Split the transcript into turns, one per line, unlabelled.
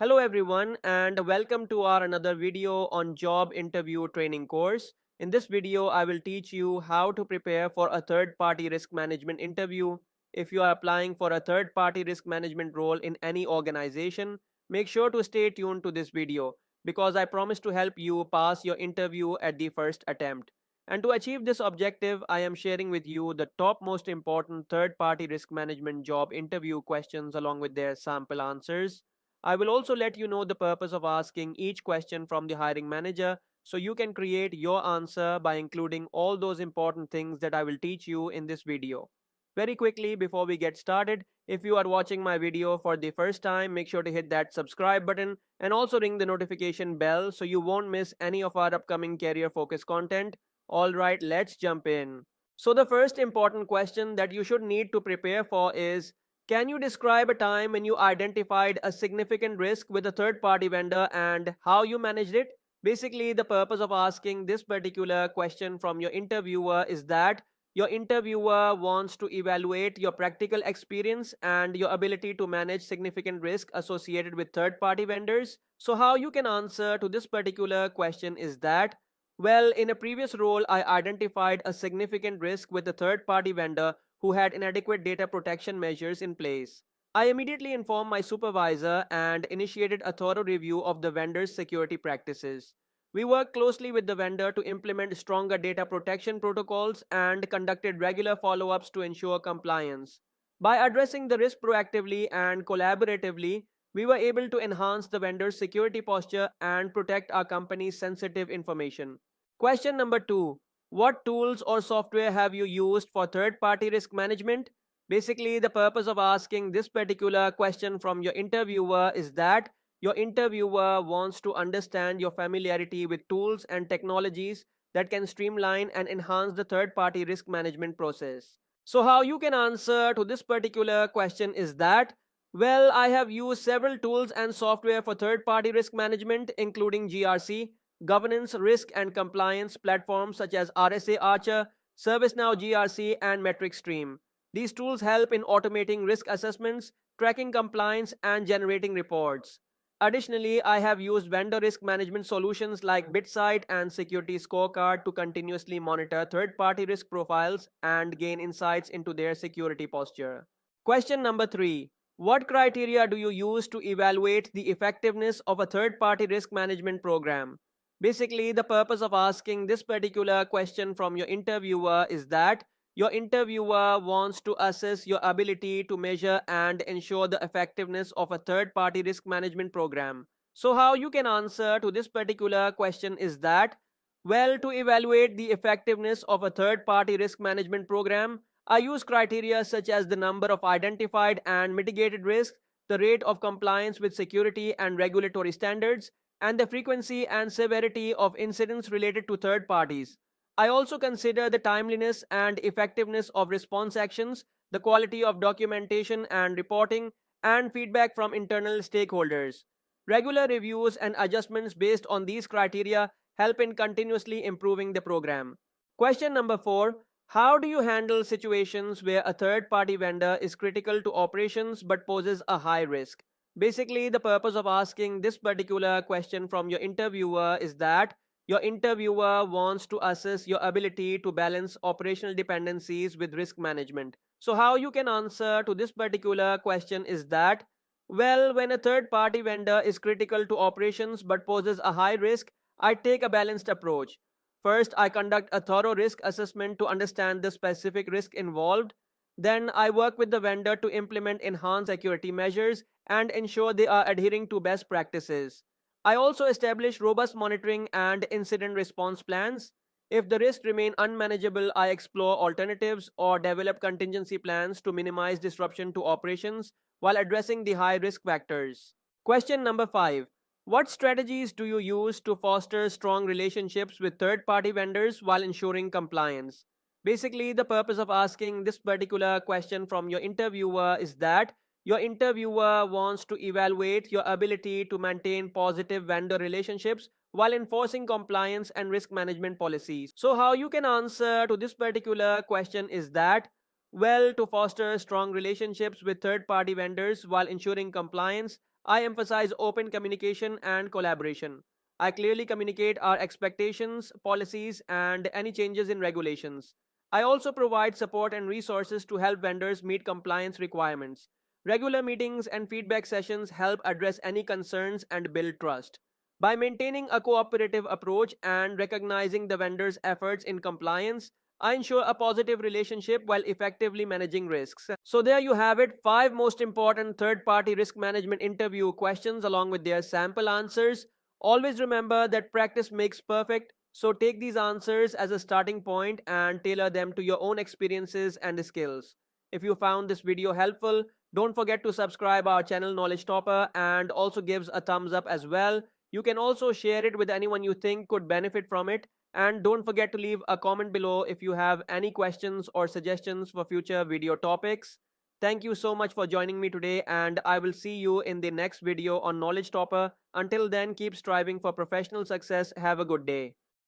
Hello everyone and welcome to our another video on job interview training course. In this video, I will teach you how to prepare for a third party risk management interview. If you are applying for a third party risk management role in any organization, make sure to stay tuned to this video because I promise to help you pass your interview at the first attempt. And to achieve this objective, I am sharing with you the top most important third party risk management job interview questions along with their sample answers. I will also let you know the purpose of asking each question from the hiring manager so you can create your answer by including all those important things that I will teach you in this video. Very quickly, before we get started, if you are watching my video for the first time, make sure to hit that subscribe button and also ring the notification bell so you won't miss any of our upcoming career focused content. Alright, let's jump in. So, the first important question that you should need to prepare for is, can you describe a time when you identified a significant risk with a third party vendor and how you managed it? Basically, the purpose of asking this particular question from your interviewer is that your interviewer wants to evaluate your practical experience and your ability to manage significant risk associated with third party vendors. So, how you can answer to this particular question is that, well, in a previous role, I identified a significant risk with a third party vendor who had inadequate data protection measures in place. I immediately informed my supervisor and initiated a thorough review of the vendor's security practices. We worked closely with the vendor to implement stronger data protection protocols and conducted regular follow ups to ensure compliance. By addressing the risk proactively and collaboratively, we were able to enhance the vendor's security posture and protect our company's sensitive information. Question number two: what tools or software have you used for third party risk management? Basically, the purpose of asking this particular question from your interviewer is that your interviewer wants to understand your familiarity with tools and technologies that can streamline and enhance the third party risk management process. So, how you can answer to this particular question is that, well, I have used several tools and software for third party risk management, including GRC, governance, risk, and compliance platforms such as RSA Archer, ServiceNow GRC, and Metric Stream. These tools help in automating risk assessments, tracking compliance, and generating reports. Additionally, I have used vendor risk management solutions like BitSight and Security Scorecard to continuously monitor third party risk profiles and gain insights into their security posture. Question number three: what criteria do you use to evaluate the effectiveness of a third party risk management program? Basically, the purpose of asking this particular question from your interviewer is that your interviewer wants to assess your ability to measure and ensure the effectiveness of a third party risk management program. So, how you can answer to this particular question is that, well, to evaluate the effectiveness of a third party risk management program, I use criteria such as the number of identified and mitigated risks, the rate of compliance with security and regulatory standards, and the frequency and severity of incidents related to third parties. I also consider the timeliness and effectiveness of response actions, the quality of documentation and reporting, and feedback from internal stakeholders. Regular reviews and adjustments based on these criteria help in continuously improving the program. Question number four: how do you handle situations where a third party vendor is critical to operations but poses a high risk? Basically, the purpose of asking this particular question from your interviewer is that your interviewer wants to assess your ability to balance operational dependencies with risk management. So, how you can answer to this particular question is that, well, when a third party vendor is critical to operations but poses a high risk, I take a balanced approach. First, I conduct a thorough risk assessment to understand the specific risk involved. Then, I work with the vendor to implement enhanced security measures and ensure they are adhering to best practices. I also establish robust monitoring and incident response plans. If the risks remain unmanageable, I explore alternatives or develop contingency plans to minimize disruption to operations while addressing the high risk factors. Question number 5: what strategies do you use to foster strong relationships with third party vendors while ensuring compliance? Basically, the purpose of asking this particular question from your interviewer is that your interviewer wants to evaluate your ability to maintain positive vendor relationships while enforcing compliance and risk management policies. So, how you can answer to this particular question is that, well, to foster strong relationships with third party vendors while ensuring compliance, I emphasize open communication and collaboration. I clearly communicate our expectations, policies, and any changes in regulations. I also provide support and resources to help vendors meet compliance requirements. Regular meetings and feedback sessions help address any concerns and build trust. By maintaining a cooperative approach and recognizing the vendor's efforts in compliance, I ensure a positive relationship while effectively managing risks. So, there you have it, 5 most important third party risk management interview questions along with their sample answers. Always remember that practice makes perfect. So, take these answers as a starting point and tailor them to your own experiences and skills. If you found this video helpful, don't forget to subscribe our channel Knowledge Topper and also gives a thumbs up as well. You can also share it with anyone you think could benefit from it. And don't forget to leave a comment below if you have any questions or suggestions for future video topics. Thank you so much for joining me today, and I will see you in the next video on Knowledge Topper. Until then, keep striving for professional success. Have a good day.